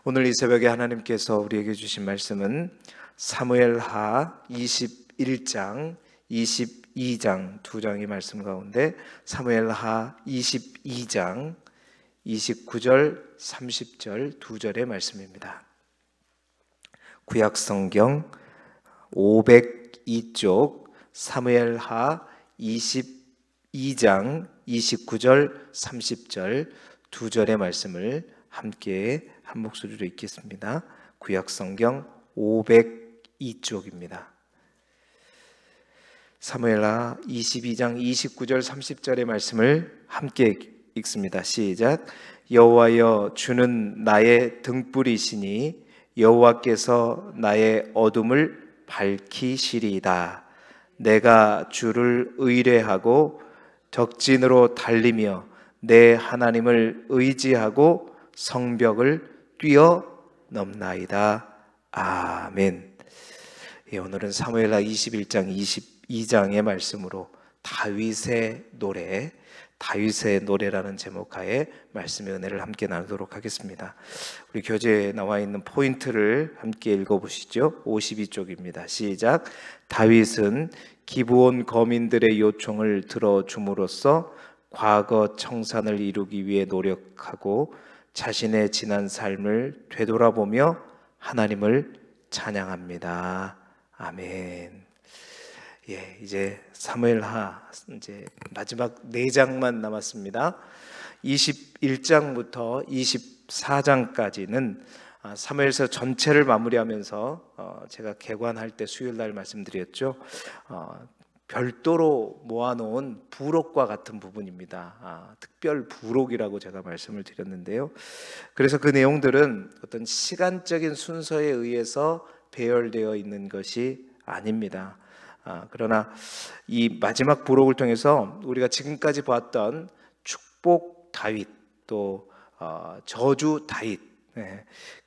오늘 이 새벽에 하나님께서 우리에게 주신 말씀은 사무엘하 21장, 22장 두 장의 말씀 가운데 사무엘하 22장 29절, 30절 두 절의 말씀입니다. 구약성경 502쪽 사무엘하 22장 29절, 30절 두 절의 말씀을 함께 한 목소리로 읽겠습니다. 구약성경 502쪽입니다. 사무엘하 22장 29절 30절의 말씀을 함께 읽습니다. 시작. 여호와여, 주는 나의 등불이시니 여호와께서 나의 어둠을 밝히시리이다. 내가 주를 의뢰하고 적진으로 달리며 내 하나님을 의지하고 성벽을 뛰어넘나이다. 아멘. 오늘은 사무엘하 21장 22장의 말씀으로 다윗의 노래라는 제목하에 말씀의 은혜를 함께 나누도록 하겠습니다. 우리 교재에 나와 있는 포인트를 함께 읽어보시죠. 52쪽입니다. 시작. 다윗은 기브온 거민들의 요청을 들어줌으로써 과거 청산을 이루기 위해 노력하고 자신의 지난 삶을 되돌아보며 하나님을 찬양합니다. 아멘. 이제 사무엘하 이제 마지막 4장만 남았습니다. 21장부터 24장까지는 사무엘서 전체를 마무리하면서 제가 개관할 때 수요일 날 말씀드렸죠. 별도로 모아놓은 부록과 같은 부분입니다. 특별 부록이라고 제가 말씀을 드렸는데요. 그래서 그 내용들은 어떤 시간적인 순서에 의해서 배열되어 있는 것이 아닙니다. 그러나 이 마지막 부록을 통해서 우리가 지금까지 보았던 축복 다윗 또 저주 다윗,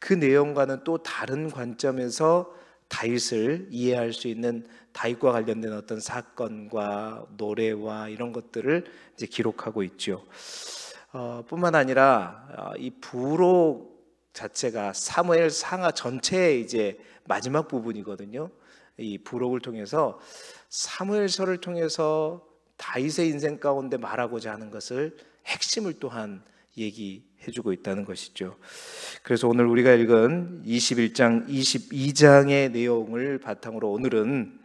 그 내용과는 또 다른 관점에서 다윗을 이해할 수 있는 다윗과 관련된 어떤 사건과 노래와 이런 것들을 이제 기록하고 있죠. 뿐만 아니라 이 부록 자체가 사무엘 상하 전체의 이제 마지막 부분이거든요. 이 부록을 통해서 사무엘서를 통해서 다윗의 인생 가운데 말하고자 하는 것을 핵심을 또한 얘기해주고 있다는 것이죠. 그래서 오늘 우리가 읽은 21장, 22장의 내용을 바탕으로 오늘은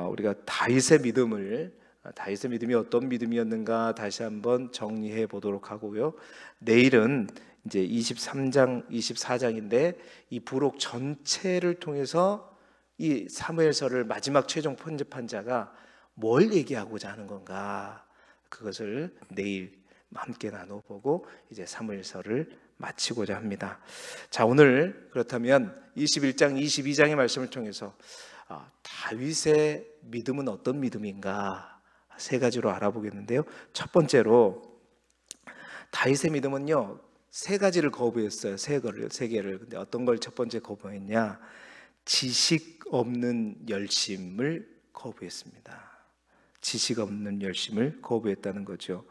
우리가 다윗의 믿음이 어떤 믿음이었는가 다시 한번 정리해 보도록 하고요. 내일은 이제 23장, 24장인데 이 부록 전체를 통해서 이 사무엘서를 마지막 최종 편집한 자가 뭘 얘기하고자 하는 건가, 그것을 내일 함께 나눠보고 이제 사무엘서를 마치고자 합니다. 자, 오늘 그렇다면 21장, 22장의 말씀을 통해서 다윗의 믿음은 어떤 믿음인가 세 가지로 알아보겠는데요. 첫 번째로 다윗의 믿음은요, 세 가지를 거부했어요. 세 개를. 근데 어떤 걸 첫 번째 거부했냐? 지식 없는 열심을 거부했습니다. 지식 없는 열심을 거부했다는 거죠.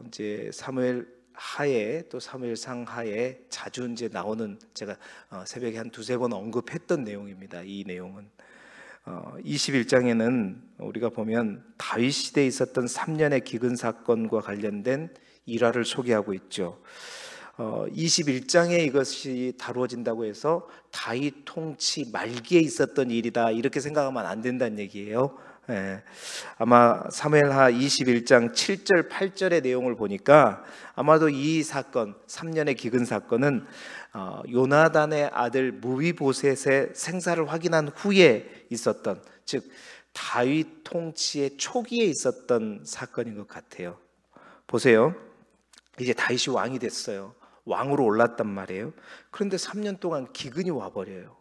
이제 사무엘 하에 또 사무엘 상하에 자주 이제 나오는, 제가 새벽에 한 두세 번 언급했던 내용입니다. 이 내용은 21장에는 우리가 보면 다윗 시대에 있었던 3년의 기근 사건과 관련된 일화를 소개하고 있죠. 21장에 이것이 다루어진다고 해서 다윗 통치 말기에 있었던 일이다 이렇게 생각하면 안 된다는 얘기예요. 아마 사무엘하 21장 7절 8절의 내용을 보니까 아마도 이 사건, 3년의 기근 사건은 요나단의 아들 무비보셋의 생사를 확인한 후에 있었던, 즉 다윗 통치의 초기에 있었던 사건인 것 같아요. 보세요. 이제 다윗이 왕이 됐어요. 왕으로 올랐단 말이에요. 그런데 3년 동안 기근이 와버려요.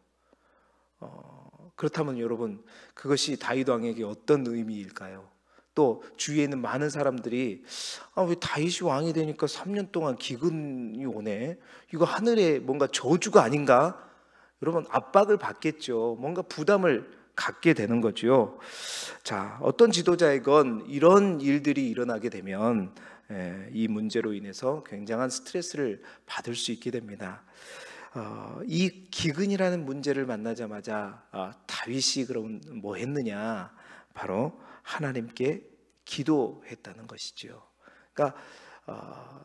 그렇다면 여러분, 그것이 다윗 왕에게 어떤 의미일까요? 또 주위에 있는 많은 사람들이 왜 다윗이 왕이 되니까 3년 동안 기근이 오네, 이거 하늘에 뭔가 저주가 아닌가? 여러분, 압박을 받겠죠. 뭔가 부담을 갖게 되는 거죠. 자, 어떤 지도자이건 이런 일들이 일어나게 되면 이 문제로 인해서 굉장한 스트레스를 받을 수 있게 됩니다. 이 기근이라는 문제를 만나자마자 다윗이 그럼 뭐 했느냐? 바로 하나님께 기도했다는 것이죠. 그러니까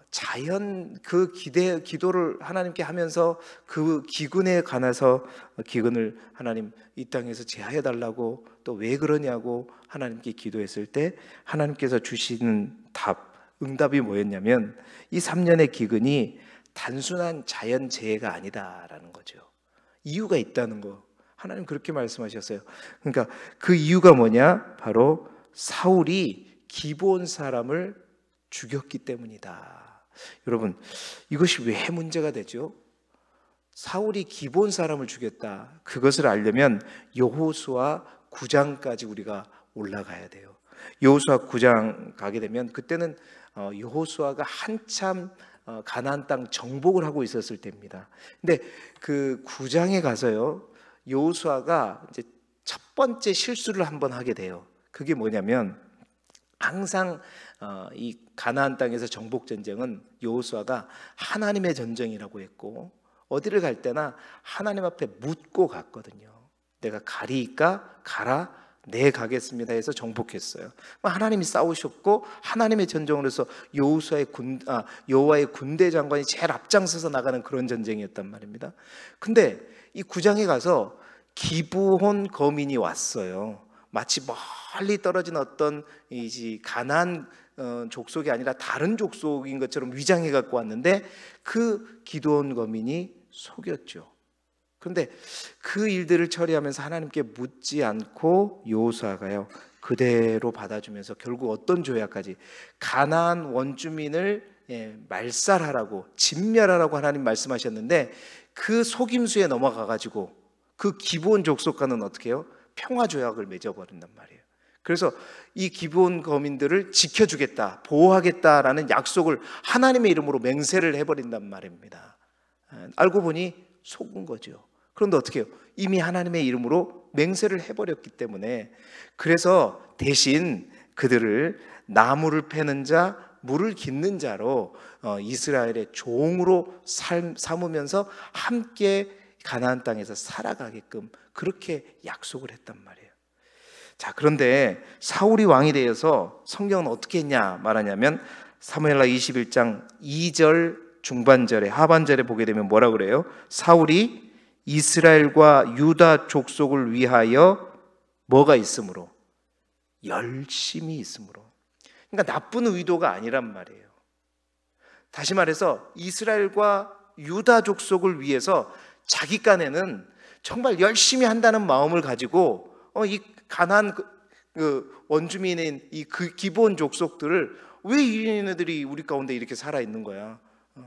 자연 그 기도를 하나님께 하면서 그 기근에 관해서 기근을 하나님 이 땅에서 제하여 달라고 또 왜 그러냐고 하나님께 기도했을 때 하나님께서 주시는 응답이 뭐였냐면 이 3년의 기근이 단순한 자연재해가 아니다라는 거죠. 이유가 있다는 거. 하나님 그렇게 말씀하셨어요. 그러니까 그 이유가 뭐냐? 바로 사울이 기브온 사람을 죽였기 때문이다. 여러분, 이것이 왜 문제가 되죠? 사울이 기브온 사람을 죽였다. 그것을 알려면 여호수아 9장까지 우리가 올라가야 돼요. 여호수아 9장 가게 되면 그때는 여호수아가 한참 가나안 땅 정복을 하고 있었을 때입니다. 근데 그 9장에 가서요, 여호수아가 이제 첫 번째 실수를 한번 하게 돼요. 그게 뭐냐면 항상 이 가나안 땅에서 정복 전쟁은 여호수아가 하나님의 전쟁이라고 했고 어디를 갈 때나 하나님 앞에 묻고 갔거든요. 내가 가리이까 가라, 네 가겠습니다 해서 정복했어요. 하나님이 싸우셨고 하나님의 전쟁으로서 여호와의 군대 장관이 제일 앞장서서 나가는 그런 전쟁이었단 말입니다. 근데 이 9장에 가서 기브온 거민이 왔어요. 마치 멀리 떨어진 어떤 가나안 족속이 아니라 다른 족속인 것처럼 위장해 갖고 왔는데 그 기드온 거민이 속였죠. 그런데 그 일들을 처리하면서 하나님께 묻지 않고 여호수아가요 그대로 받아주면서 결국 어떤 조약까지 가나안 원주민을 말살하라고 진멸하라고 하나님 말씀하셨는데 그 속임수에 넘어가 가지고 그 기브온 족속과는 어떻게 해요? 평화 조약을 맺어버린단 말이에요. 그래서 이 기브온 거민들을 지켜주겠다, 보호하겠다라는 약속을 하나님의 이름으로 맹세를 해버린단 말입니다. 알고 보니 속은 거죠. 그런데 어떻게 해요? 이미 하나님의 이름으로 맹세를 해버렸기 때문에 그래서 대신 그들을 나무를 패는 자, 물을 깃는 자로 이스라엘의 종으로 삼으면서 함께 가나안 땅에서 살아가게끔 그렇게 약속을 했단 말이에요. 자, 그런데 사울이 왕이 되어서 성경은 어떻게 했냐 말하냐면 사무엘하 21장 2절 중반절에 하반절에 보게 되면 뭐라 그래요? 사울이 이스라엘과 유다 족속을 위하여 뭐가 있으므로? 열심히 있으므로. 그러니까 나쁜 의도가 아니란 말이에요. 다시 말해서 이스라엘과 유다 족속을 위해서 자기 깐에는 정말 열심히 한다는 마음을 가지고 이 가나안 원주민인 이 기브온 족속들을 왜 얘네들이 우리 가운데 이렇게 살아 있는 거야?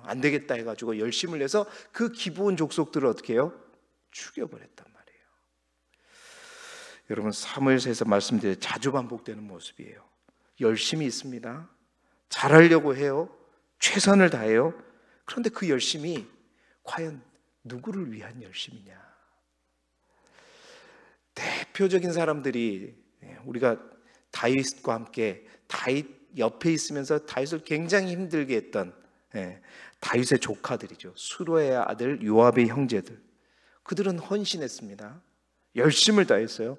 안 되겠다 해가지고 열심을 내서 그 기브온 족속들을 어떻게 해요? 죽여버렸단 말이에요. 여러분 사무엘서에서 말씀드린 자주 반복되는 모습이에요. 열심히 있습니다. 잘하려고 해요. 최선을 다해요. 그런데 그 열심이 과연 누구를 위한 열심이냐? 대표적인 사람들이 우리가 다윗과 함께 다윗 옆에 있으면서 다윗을 굉장히 힘들게 했던 다윗의 조카들이죠. 수로의 아들 요압의 형제들. 그들은 헌신했습니다. 열심을 다했어요.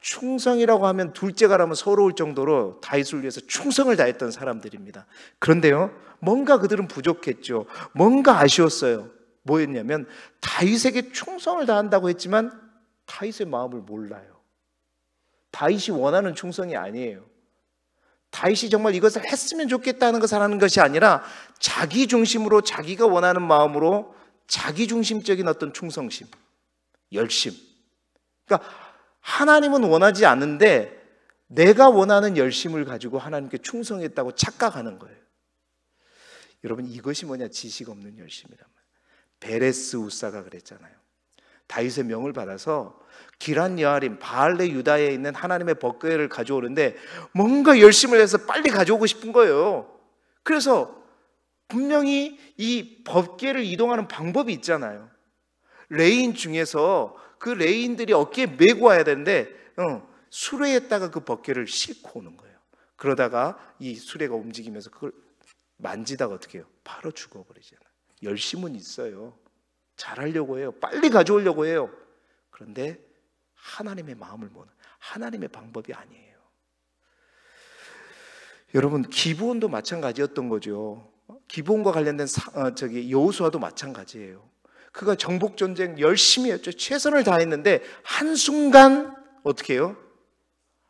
충성이라고 하면 둘째가라면 서러울 정도로 다윗을 위해서 충성을 다했던 사람들입니다. 그런데요, 뭔가 그들은 부족했죠. 뭔가 아쉬웠어요. 뭐였냐면 다윗에게 충성을 다한다고 했지만 다윗의 마음을 몰라요. 다윗이 원하는 충성이 아니에요. 다윗이 정말 이것을 했으면 좋겠다는 것을 하는 것이 아니라 자기 중심으로 자기가 원하는 마음으로 자기 중심적인 어떤 충성심, 열심. 그러니까 하나님은 원하지 않는데 내가 원하는 열심을 가지고 하나님께 충성했다고 착각하는 거예요. 여러분 이것이 뭐냐? 지식 없는 열심이란 말이에요. 베레스 우사가 그랬잖아요. 다윗의 명을 받아서 기란 여아림 바알레 유다에 있는 하나님의 법궤를 가져오는데 뭔가 열심을 해서 빨리 가져오고 싶은 거예요. 그래서 분명히 이 법궤를 이동하는 방법이 있잖아요. 레인 중에서 그 레인들이 어깨에 메고 와야 되는데 수레에다가 그 법궤를 싣고 오는 거예요. 그러다가 이 수레가 움직이면서 그걸 만지다가 어떻게 해요? 바로 죽어버리잖아요. 열심은 있어요. 잘하려고 해요. 빨리 가져오려고 해요. 그런데 하나님의 마음을 모르는, 하나님의 방법이 아니에요. 여러분, 기브온도 마찬가지였던 거죠. 기브온과 관련된 여호수아도 마찬가지예요. 그가 정복 전쟁 열심히 했죠. 최선을 다했는데 한순간 어떻게 해요?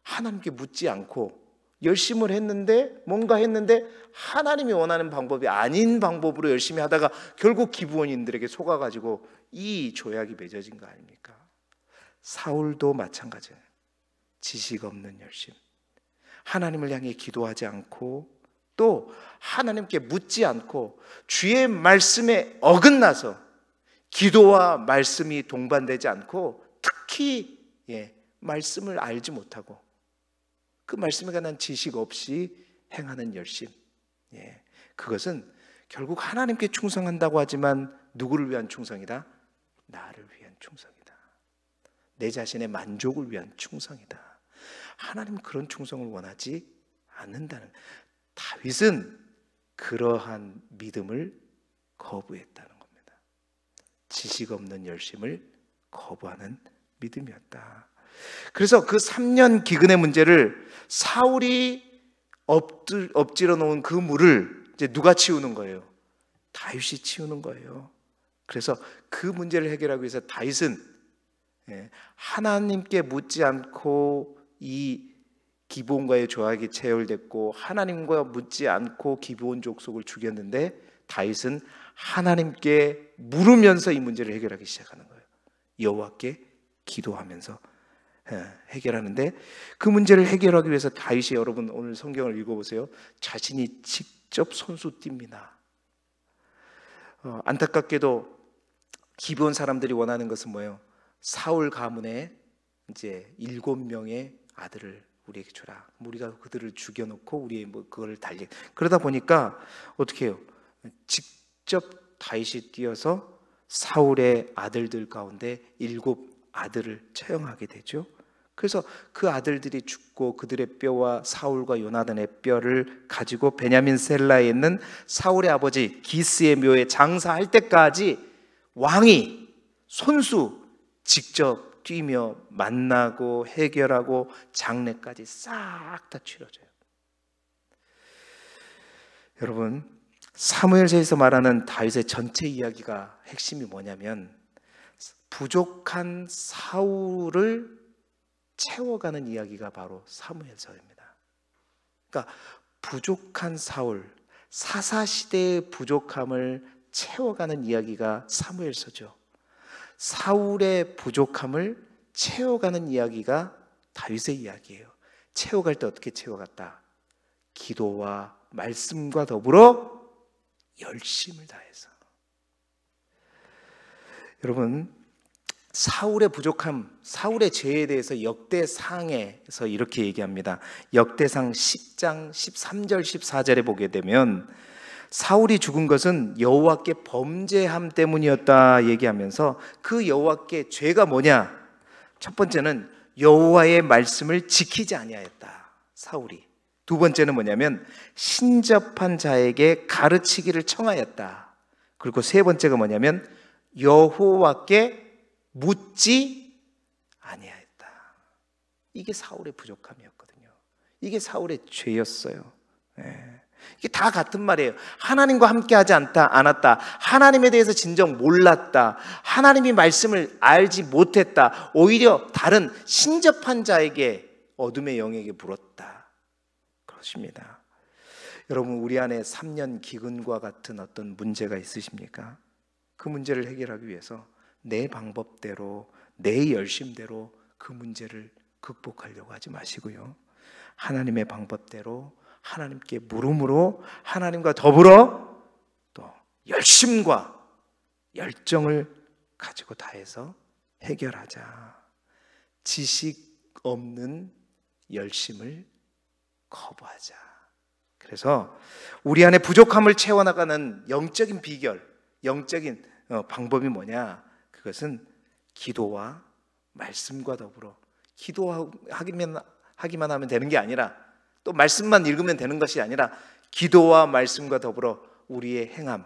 하나님께 묻지 않고 열심을 했는데, 뭔가 했는데 하나님이 원하는 방법이 아닌 방법으로 열심히 하다가 결국 기브온인들에게 속아가지고 이 조약이 맺어진 거 아닙니까? 사울도 마찬가지예요. 지식 없는 열심, 하나님을 향해 기도하지 않고 또 하나님께 묻지 않고 주의 말씀에 어긋나서 기도와 말씀이 동반되지 않고, 특히 말씀을 알지 못하고 그 말씀에 관한 지식 없이 행하는 열심, 그것은 결국 하나님께 충성한다고 하지만 누구를 위한 충성이다? 나를 위한 충성이다. 내 자신의 만족을 위한 충성이다. 하나님은 그런 충성을 원하지 않는다는, 다윗은 그러한 믿음을 거부했다는 겁니다. 지식 없는 열심을 거부하는 믿음이었다. 그래서 그 3년 기근의 문제를, 사울이 엎질러 놓은 그 물을 이제 누가 치우는 거예요? 다윗이 치우는 거예요. 그래서 그 문제를 해결하기 위해서 다윗은 하나님께 묻지 않고 이 기브온과의 조약이 체결됐고, 하나님과 묻지 않고 기브온 족속을 죽였는데, 다윗은 하나님께 물으면서 이 문제를 해결하기 시작하는 거예요. 여호와께 기도하면서 해결하는데, 그 문제를 해결하기 위해서 다윗이, 여러분 오늘 성경을 읽어보세요. 자신이 직접 손수 띱니다. 안타깝게도 기브온 사람들이 원하는 것은 뭐예요? 사울 가문에 이제 7명의 아들을 우리에게 주라. 우리가 그들을 죽여놓고 우리의 그걸 달리. 그러다 보니까 어떻게 해요? 직접 다윗이 뛰어서 사울의 아들들 가운데 7 아들을 처형하게 되죠. 그래서 그 아들들이 죽고 그들의 뼈와 사울과 요나단의 뼈를 가지고 베냐민 셀라에 있는 사울의 아버지 기스의 묘에 장사할 때까지 왕이 손수 직접 뛰며 만나고 해결하고 장례까지 싹 다 치러져요. 여러분, 사무엘서에서 말하는 다윗의 전체 이야기가 핵심이 뭐냐면, 부족한 사울을 채워가는 이야기가 바로 사무엘서입니다. 그러니까 부족한 사울, 사사시대의 부족함을 채워가는 이야기가 사무엘서죠. 사울의 부족함을 채워가는 이야기가 다윗의 이야기예요. 채워갈 때 어떻게 채워갔다? 기도와 말씀과 더불어 열심을 다해서. 여러분, 사울의 부족함, 사울의 죄에 대해서 역대상에서 이렇게 얘기합니다. 역대상 10장 13절 14절에 보게 되면, 사울이 죽은 것은 여호와께 범죄함 때문이었다 얘기하면서, 그 여호와께 죄가 뭐냐? 첫 번째는 여호와의 말씀을 지키지 아니하였다, 사울이. 두 번째는 뭐냐면 신접한 자에게 가르치기를 청하였다. 그리고 세 번째가 뭐냐면 여호와께 묻지 아니하였다. 이게 사울의 부족함이었거든요. 이게 사울의 죄였어요. 이게 다 같은 말이에요. 하나님과 함께하지 않았다. 하나님에 대해서 진정 몰랐다. 하나님이 말씀을 알지 못했다. 오히려 다른 신접한 자에게, 어둠의 영에게 물었다. 그렇습니다. 여러분, 우리 안에 3년 기근과 같은 어떤 문제가 있으십니까? 그 문제를 해결하기 위해서 내 방법대로, 내 열심대로 그 문제를 극복하려고 하지 마시고요, 하나님의 방법대로 하나님께 물음으로 하나님과 더불어 또 열심과 열정을 가지고 다해서 해결하자. 지식 없는 열심을 거부하자. 그래서 우리 안에 부족함을 채워나가는 영적인 비결, 영적인 방법이 뭐냐? 그것은 기도와 말씀과 더불어, 기도하기만 하면 되는 게 아니라, 또 말씀만 읽으면 되는 것이 아니라 기도와 말씀과 더불어 우리의 행함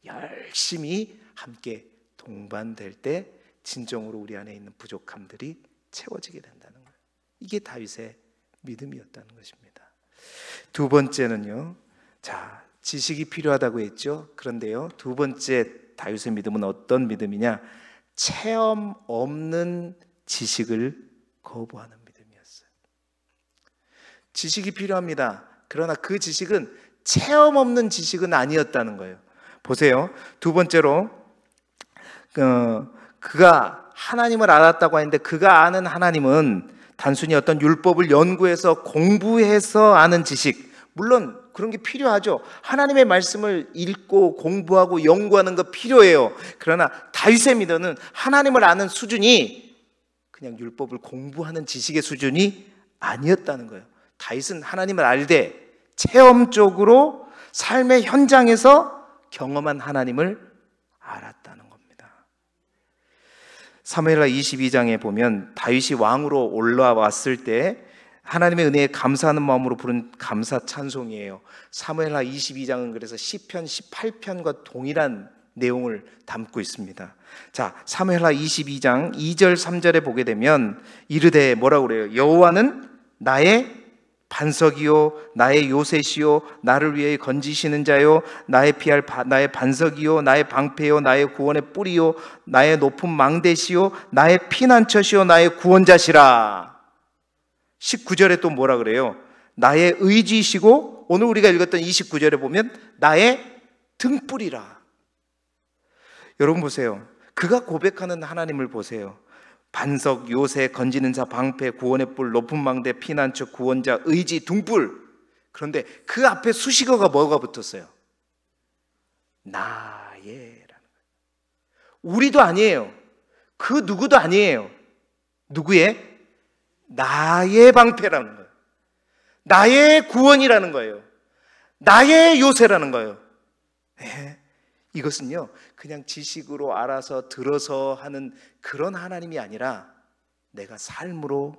열심히 함께 동반될 때 진정으로 우리 안에 있는 부족함들이 채워지게 된다는 거예요. 이게 다윗의 믿음이었다는 것입니다. 두 번째는요, 자, 지식이 필요하다고 했죠. 그런데요, 두 번째 다윗의 믿음은 어떤 믿음이냐? 체험 없는 지식을 거부하는 믿음이었어요. 지식이 필요합니다. 그러나 그 지식은 체험 없는 지식은 아니었다는 거예요. 보세요. 두 번째로 그가 하나님을 알았다고 하는데, 그가 아는 하나님은 단순히 어떤 율법을 연구해서 공부해서 아는 지식, 물론 그런 게 필요하죠. 하나님의 말씀을 읽고 공부하고 연구하는 거 필요해요. 그러나 다윗의 믿음은 하나님을 아는 수준이 그냥 율법을 공부하는 지식의 수준이 아니었다는 거예요. 다윗은 하나님을 알되 체험적으로 삶의 현장에서 경험한 하나님을 알았다는 겁니다. 사무엘하 22장에 보면 다윗이 왕으로 올라왔을 때 하나님의 은혜에 감사하는 마음으로 부른 감사 찬송이에요. 사무엘하 22장은 그래서 시편 18편과 동일한 내용을 담고 있습니다. 자, 사무엘하 22장 2절 3절에 보게 되면 이르되 뭐라고 그래요? 여호와는 나의 반석이요 나의 요새시요 나를 위해 건지시는 자요 나의 나의 반석이요 나의 방패요 나의 구원의 뿌리요 나의 높은 망대시요 나의 피난처시요 나의 구원자시라. 19절에 또 뭐라 그래요? 나의 의지시고, 오늘 우리가 읽었던 29절에 보면 나의 등불이라. 여러분 보세요. 그가 고백하는 하나님을 보세요. 반석, 요새, 건지는 자, 방패, 구원의 뿔, 높은 망대, 피난처, 구원자, 의지, 등불. 그런데 그 앞에 수식어가 뭐가 붙었어요? 나의라는 거예요. 우리도 아니에요. 그 누구도 아니에요. 누구의? 나의 방패라는 거예요. 나의 구원이라는 거예요. 나의 요새라는 거예요. 네. 이것은요, 그냥 지식으로 알아서 들어서 하는 그런 하나님이 아니라 내가 삶으로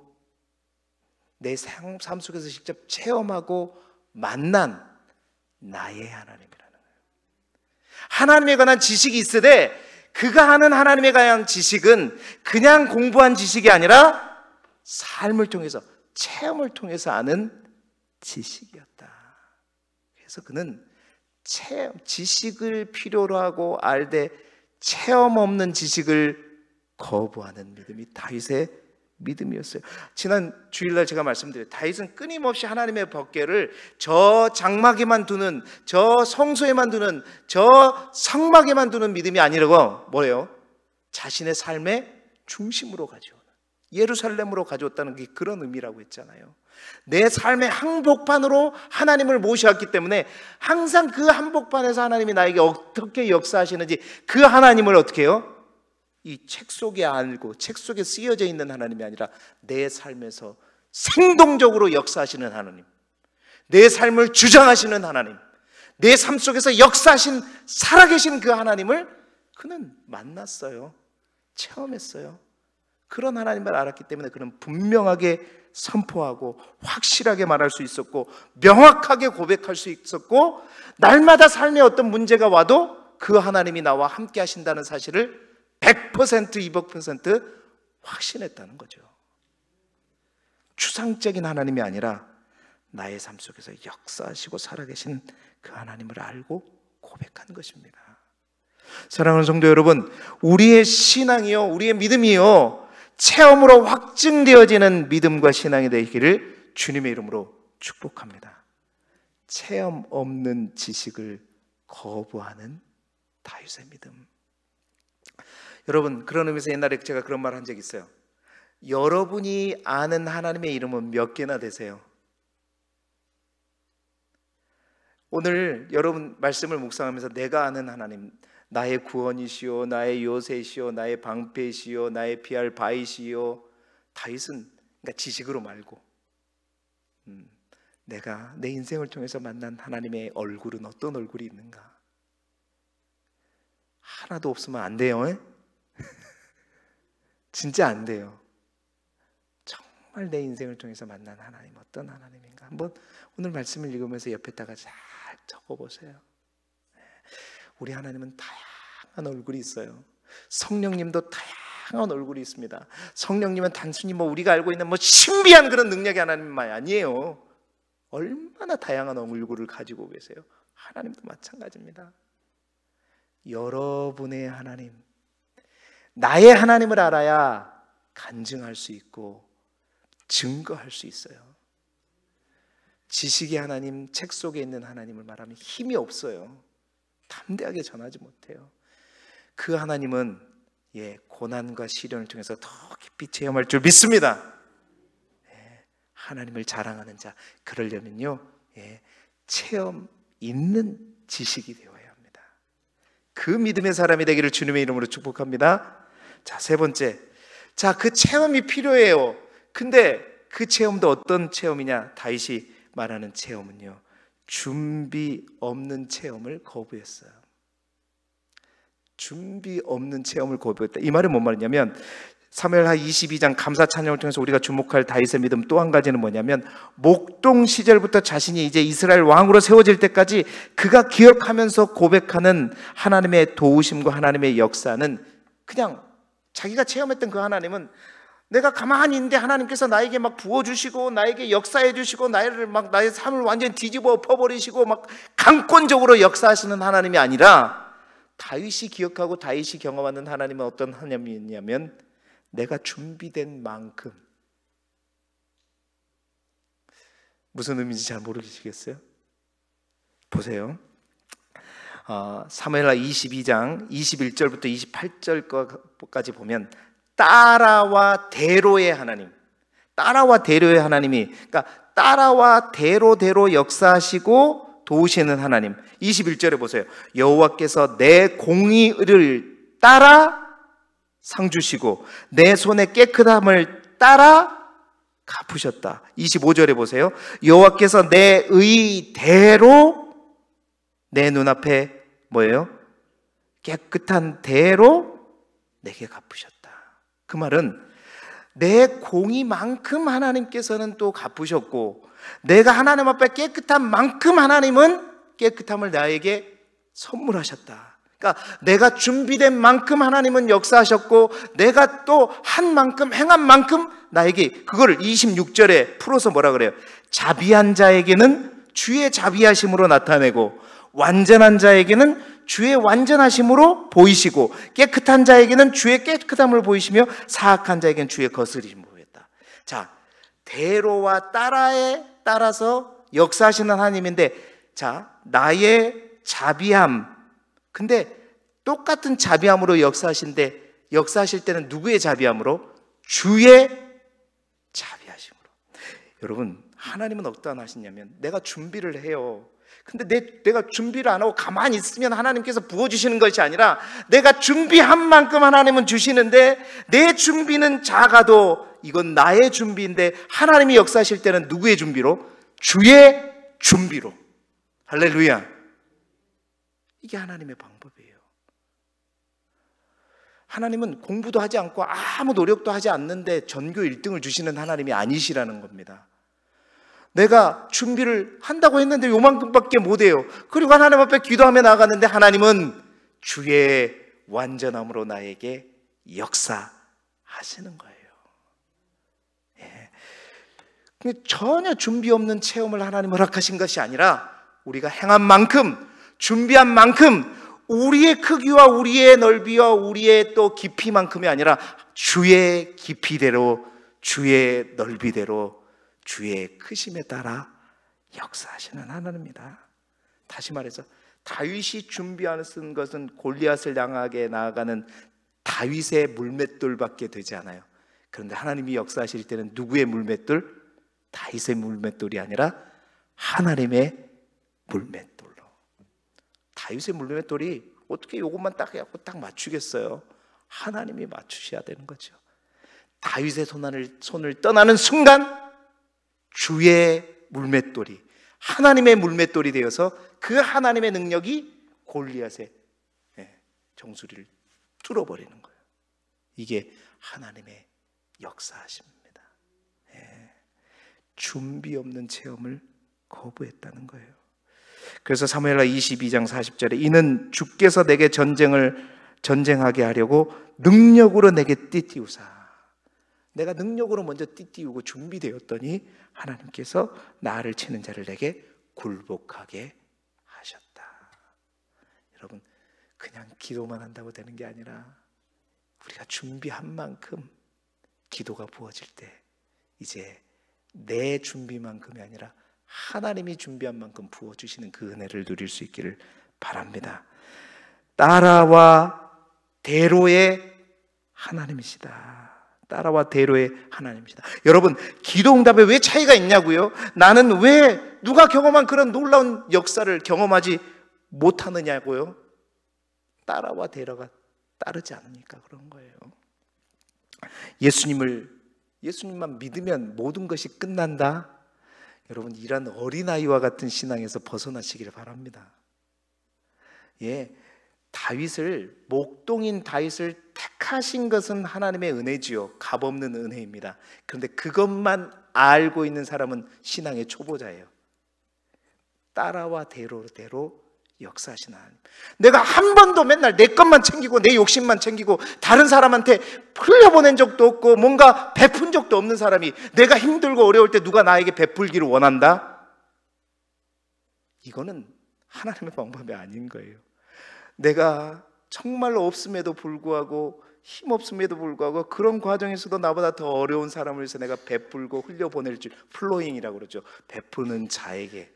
내 삶 속에서 직접 체험하고 만난 나의 하나님이라는 거예요. 하나님에 관한 지식이 있으되 그가 하는 하나님에 관한 지식은 그냥 공부한 지식이 아니라 삶을 통해서, 체험을 통해서 아는 지식이었다. 그래서 그는 지식을 필요로 하고 알되 체험 없는 지식을 거부하는 믿음이 다윗의 믿음이었어요. 지난 주일날 제가 말씀드렸어요. 다윗은 끊임없이 하나님의 법궤를 저 장막에만 두는, 저 성소에만 두는, 저 성막에만 두는 믿음이 아니라고 뭐예요? 자신의 삶의 중심으로 가져오는, 예루살렘으로 가져왔다는 게 그런 의미라고 했잖아요. 내 삶의 한복판으로 하나님을 모셔왔기 때문에 항상 그 한복판에서 하나님이 나에게 어떻게 역사하시는지 그 하나님을 어떻게 해요? 이 책 속에 알고 책 속에 쓰여져 있는 하나님이 아니라 내 삶에서 생동적으로 역사하시는 하나님, 내 삶을 주장하시는 하나님, 내 삶 속에서 역사하신 살아계신 그 하나님을 그는 만났어요. 체험했어요. 그런 하나님을 알았기 때문에 그는 분명하게 선포하고 확실하게 말할 수 있었고 명확하게 고백할 수 있었고, 날마다 삶에 어떤 문제가 와도 그 하나님이 나와 함께 하신다는 사실을 100% 200% 확신했다는 거죠. 추상적인 하나님이 아니라 나의 삶 속에서 역사하시고 살아계신 그 하나님을 알고 고백한 것입니다. 사랑하는 성도 여러분, 우리의 신앙이요, 우리의 믿음이요, 체험으로 확증되어지는 믿음과 신앙이 되기를 주님의 이름으로 축복합니다. 체험 없는 지식을 거부하는 다윗의 믿음. 여러분, 그런 의미에서 옛날에 제가 그런 말 한 적이 있어요. 여러분이 아는 하나님의 이름은 몇 개나 되세요? 오늘 여러분 말씀을 묵상하면서 내가 아는 하나님, 나의 구원이시오, 나의 요새시오, 나의 방패시오, 나의 피할 바위시오. 다윗은 그러니까 지식으로 말고 내가 내 인생을 통해서 만난 하나님의 얼굴은 어떤 얼굴이 있는가? 하나도 없으면 안 돼요. 진짜 안 돼요. 정말 정말 내 인생을 통해서 만난 하나님 어떤 하나님인가? 한번 오늘 말씀을 읽으면서 옆에다가 잘 적어보세요. 우리 하나님은 다양한 얼굴이 있어요. 성령님도 다양한 얼굴이 있습니다. 성령님은 단순히 우리가 알고 있는 신비한 그런 능력의 하나님만 아니에요. 얼마나 다양한 얼굴을 가지고 계세요. 하나님도 마찬가지입니다. 여러분의 하나님, 나의 하나님을 알아야 간증할 수 있고 증거할 수 있어요. 지식의 하나님, 책 속에 있는 하나님을 말하면 힘이 없어요. 담대하게 전하지 못해요. 그 하나님은 고난과 시련을 통해서 더 깊이 체험할 줄 믿습니다. 하나님을 자랑하는 자, 그러려면요, 체험 있는 지식이 되어야 합니다. 그 믿음의 사람이 되기를 주님의 이름으로 축복합니다. 자, 세 번째, 그 체험이 필요해요. 근데 그 체험도 어떤 체험이냐? 다윗이 말하는 체험은요, 준비 없는 체험을 거부했어요. 준비 없는 체험을 거부했다. 이 말은 뭔 말이냐면, 사무엘하 22장 감사 찬양을 통해서 우리가 주목할 다윗의 믿음 또 한 가지는 뭐냐면, 목동 시절부터 자신이 이제 이스라엘 왕으로 세워질 때까지 그가 기억하면서 고백하는 하나님의 도우심과 하나님의 역사는, 그냥 자기가 체험했던 그 하나님은 내가 가만히 있는데 하나님께서 나에게 부어주시고 나에게 역사해 주시고 나의 삶을 완전히 뒤집어 엎어버리시고 강권적으로 역사하시는 하나님이 아니라, 다윗이 기억하고 다윗이 경험하는 하나님은 어떤 하나님이냐면, 내가 준비된 만큼. 무슨 의미인지 잘 모르시겠어요? 보세요. 사무엘하 22장 21절부터 28절까지 보면, 따라와 대로의 하나님, 따라와 대로의 하나님이, 그러니까 따라와 대로대로 역사하시고 도우시는 하나님. 21절에 보세요. 여호와께서 내 공의를 따라 상 주시고 내 손의 깨끗함을 따라 갚으셨다. 25절에 보세요. 여호와께서 내 의대로 내 눈앞에 깨끗한 대로 내게 갚으셨다. 그 말은 내 공의만큼 하나님께서는 또 갚으셨고, 내가 하나님 앞에 깨끗한 만큼 하나님은 깨끗함을 나에게 선물하셨다. 그러니까 내가 준비된 만큼 하나님은 역사하셨고, 내가 또 한 만큼 행한 만큼 나에게, 그거를 26절에 풀어서 뭐라 그래요? 자비한 자에게는 주의 자비하심으로 나타내고, 완전한 자에게는 주의 완전하심으로 보이시고, 깨끗한 자에게는 주의 깨끗함을 보이시며, 사악한 자에게는 주의 거스리심을 보였다. 자, 대로와 따라에 따라서 역사하시는 하나님인데, 나의 자비함, 근데 똑같은 자비함으로 역사하실 때는 누구의 자비함으로? 주의 자비하심으로. 여러분, 하나님은 어떠한 하시냐면, 내가 준비를 해요. 근데 내가 준비를 안 하고 가만히 있으면 하나님께서 부어주시는 것이 아니라, 내가 준비한 만큼 하나님은 주시는데, 내 준비는 작아도 이건 나의 준비인데, 하나님이 역사하실 때는 누구의 준비로? 주의 준비로. 할렐루야. 이게 하나님의 방법이에요. 하나님은 공부도 하지 않고 아무 노력도 하지 않는데 전교 1등을 주시는 하나님이 아니시라는 겁니다. 내가 준비를 한다고 했는데 요만큼밖에 못해요. 그리고 하나님 앞에 기도하며 나아갔는데, 하나님은 주의 완전함으로 나에게 역사하시는 거예요. 전혀 준비 없는 체험을 하나님 허락하신 것이 아니라, 우리가 행한 만큼, 준비한 만큼, 우리의 크기와 우리의 넓이와 우리의 또 깊이만큼이 아니라 주의 깊이대로, 주의 넓이대로, 주의 크심에 따라 역사하시는 하나님입니다. 다시 말해서, 다윗이 준비하는 것은 골리앗을 향하게 나아가는 다윗의 물맷돌밖에 되지 않아요. 그런데 하나님이 역사하실 때는 누구의 물맷돌? 다윗의 물맷돌이 아니라 하나님의 물맷돌로. 다윗의 물맷돌이 어떻게 이것만 딱 해갖고 딱 맞추겠어요? 하나님이 맞추셔야 되는 거죠. 다윗의 손을 떠나는 순간 주의 물맷돌이, 하나님의 물맷돌이 되어서 그 하나님의 능력이 골리앗의 정수리를 뚫어버리는 거예요. 이게 하나님의 역사하십니다. 준비 없는 체험을 거부했다는 거예요. 그래서 사무엘하 22장 40절에 이는 주께서 내게 전쟁하게 하려고 능력으로 내게 띠띠우사. 내가 능력으로 먼저 띠띠우고 준비되었더니 하나님께서 나를 치는 자를 내게 굴복하게 하셨다. 여러분, 그냥 기도만 한다고 되는 게 아니라 우리가 준비한 만큼 기도가 부어질 때 이제 내 준비만큼이 아니라 하나님이 준비한 만큼 부어주시는 그 은혜를 누릴 수 있기를 바랍니다. 따라와 대로의 하나님이시다. 따라와 대로의 하나님이시다. 여러분, 기도 응답에 왜 차이가 있냐고요? 나는 왜 누가 경험한 그런 놀라운 역사를 경험하지 못하느냐고요? 따라와 대로가 따르지 않으니까 그런 거예요. 예수님만 믿으면 모든 것이 끝난다? 여러분, 이런 어린아이와 같은 신앙에서 벗어나시기를 바랍니다. 목동인 다윗을 택하신 것은 하나님의 은혜지요. 값없는 은혜입니다. 그런데 그것만 알고 있는 사람은 신앙의 초보자예요. 따라와 대로 역사하신 하나님. 내가 한 번도 맨날 내 것만 챙기고 내 욕심만 챙기고 다른 사람한테 흘려보낸 적도 없고 뭔가 베푼 적도 없는 사람이 내가 힘들고 어려울 때 누가 나에게 베풀기를 원한다? 이거는 하나님의 방법이 아닌 거예요. 내가 정말로 없음에도 불구하고 힘없음에도 불구하고 그런 과정에서도 나보다 더 어려운 사람을 위해서 내가 베풀고 흘려보낼 줄, 플로잉이라고 그러죠. 베푸는 자에게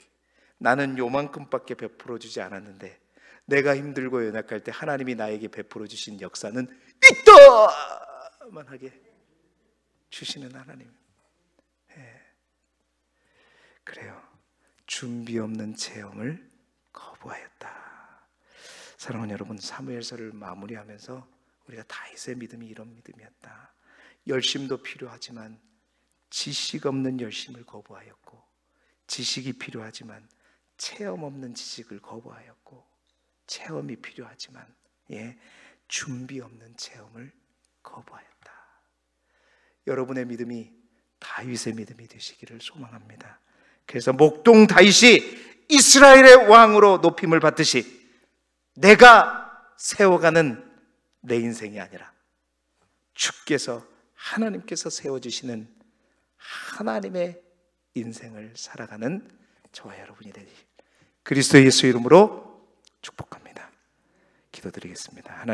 나는 요만큼밖에 베풀어 주지 않았는데 내가 힘들고 연약할 때 하나님이 나에게 베풀어 주신 역사는 이따만하게 주시는 하나님. 그래요. 준비 없는 체험을 거부하였다. 사랑하는 여러분, 사무엘서를 마무리하면서 우리가 다윗의 믿음이 이런 믿음이었다. 열심도 필요하지만 지식 없는 열심을 거부하였고, 지식이 필요하지만 체험 없는 지식을 거부하였고, 체험이 필요하지만 준비 없는 체험을 거부하였다. 여러분의 믿음이 다윗의 믿음이 되시기를 소망합니다. 그래서 목동 다윗이 이스라엘의 왕으로 높임을 받듯이 내가 세워가는 내 인생이 아니라 주께서, 하나님께서 세워주시는 하나님의 인생을 살아가는 저와 여러분이 되시 그리스도 예수 이름으로 축복합니다. 기도드리겠습니다. 하나님.